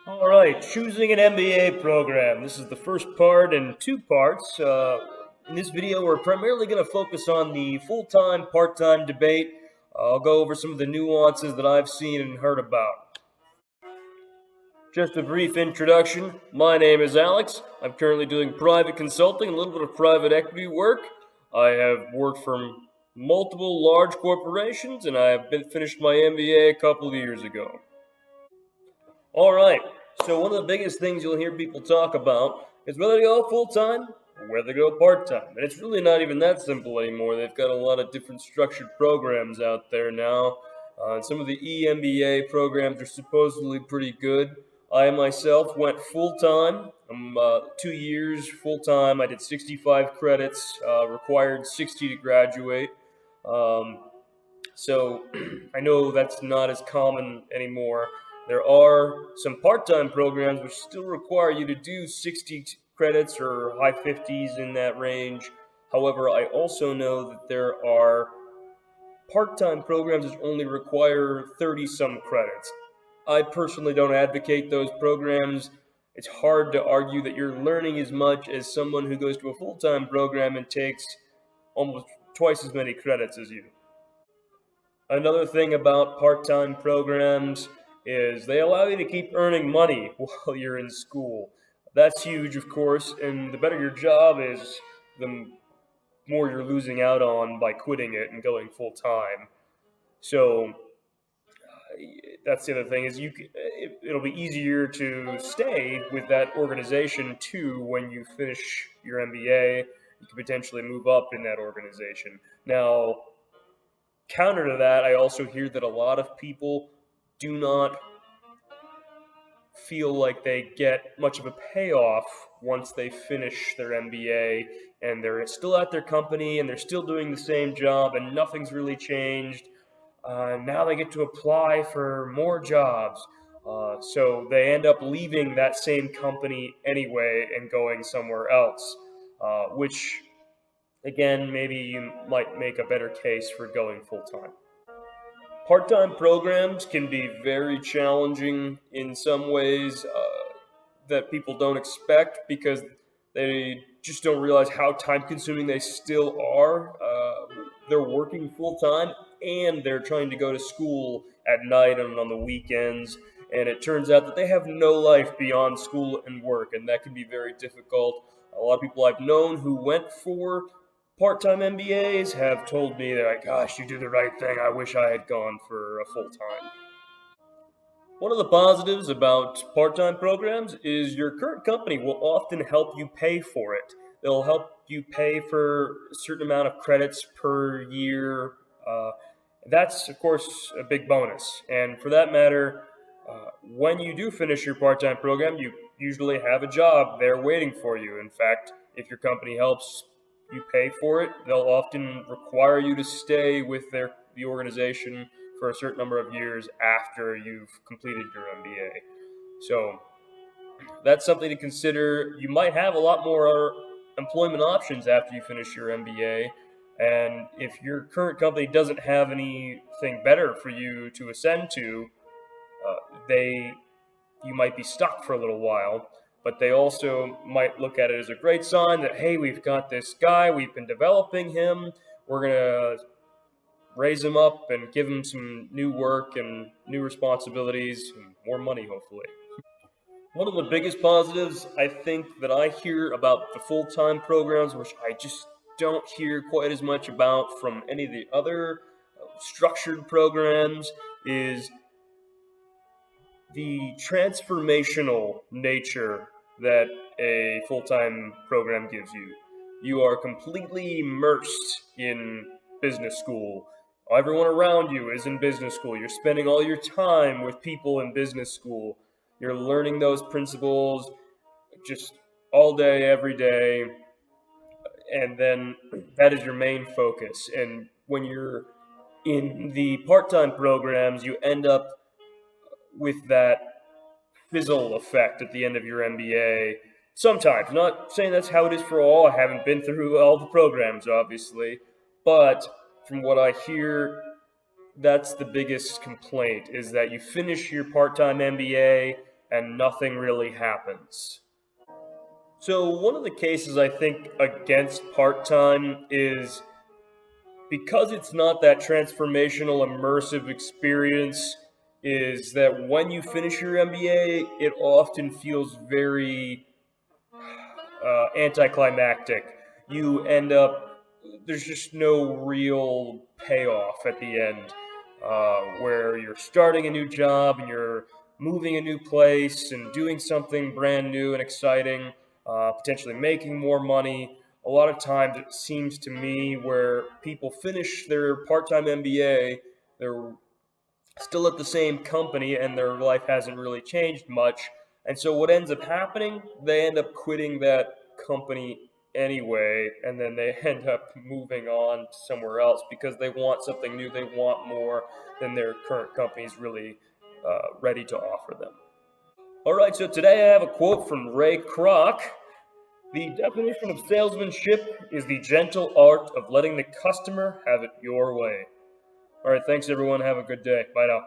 All right, choosing an MBA program. This is the first part in two parts. In this video, we're primarily going to focus on the full-time, part-time debate. I'll go over some of the nuances that I've seen and heard about. Just a brief introduction. My name is Alex. I'm currently doing private consulting, a little bit of private equity work. I have worked for multiple large corporations, and I have finished my MBA a couple of years ago. All right. So one of the biggest things you'll hear people talk about is whether to go full-time or whether to go part-time. And it's really not even that simple anymore. They've got a lot of different structured programs out there now. Some of the EMBA programs are supposedly pretty good. I myself went full-time. I'm 2 years full-time. I did 65 credits, required 60 to graduate. Um, so I know that's not as common anymore. There are some part-time programs which still require you to do 60 credits or high 50s in that range. However, I also know that there are part-time programs which only require 30 some credits. I personally don't advocate those programs. It's hard to argue that you're learning as much as someone who goes to a full-time program and takes almost twice as many credits as you. Another thing about part-time programs is they allow you to keep earning money while you're in school. That's huge, of course, and the better your job is, the more you're losing out on by quitting it and going full-time. So that's the other thing is it'll be easier to stay with that organization too when you finish your MBA. You can potentially move up in that organization. Now, counter to that, I also hear that a lot of people do not feel like they get much of a payoff once they finish their MBA and they're still at their company and they're still doing the same job and nothing's really changed. Now they get to apply for more jobs. So they end up leaving that same company anyway and going somewhere else, which again, maybe you might make a better case for going full time. Part-time programs can be very challenging in some ways that people don't expect because they just don't realize how time-consuming they still are. They're working full-time and they're trying to go to school at night and on the weekends, and it turns out that they have no life beyond school and work, and that can be very difficult. A lot of people I've known who went for part-time MBAs have told me, they're like, gosh, you did the right thing. I wish I had gone for a full-time. One of the positives about part-time programs is your current company will often help you pay for it. They'll help you pay for a certain amount of credits per year. Uh, that's, of course, a big bonus. And for that matter, when you do finish your part-time program, you usually have a job there waiting for you. In fact, if your company helps you pay for it, they'll often require you to stay with the organization for a certain number of years after you've completed your MBA. So that's something to consider. You might have a lot more employment options after you finish your MBA. And if your current company doesn't have anything better for you to ascend to, they you might be stuck for a little while, but they also might look at it as a great sign that, hey, we've got this guy, we've been developing him, we're going to raise him up and give him some new work and new responsibilities and more money, hopefully. One of the biggest positives I think that I hear about the full-time programs, which I just don't hear quite as much about from any of the other structured programs, is the transformational nature that a full-time program gives you. You are completely immersed in business school. Everyone around you is in business school. You're spending all your time with people in business school. You're learning those principles just all day, every day, and then that is your main focus. And when you're in the part-time programs, you end up with that fizzle effect at the end of your MBA. Sometimes, not saying that's how it is for all. I haven't been through all the programs, obviously, but from what I hear, that's the biggest complaint, is that you finish your part-time MBA and nothing really happens. So, one of the cases I think against part time is because it's not that transformational, immersive experience, is that when you finish your MBA, it often feels very anticlimactic. You end up, there's just no real payoff at the end, where you're starting a new job and you're moving a new place and doing something brand new and exciting, potentially making more money. A lot of times it seems to me where people finish their part time MBA, they're still at the same company and their life hasn't really changed much. And so what ends up happening, they end up quitting that company anyway, and then they end up moving on somewhere else because they want something new, they want more than their current company is really ready to offer them. All right, so today I have a quote from Ray Kroc. The definition of salesmanship is the gentle art of letting the customer have it your way. All right, thanks everyone. Have a good day. Bye now.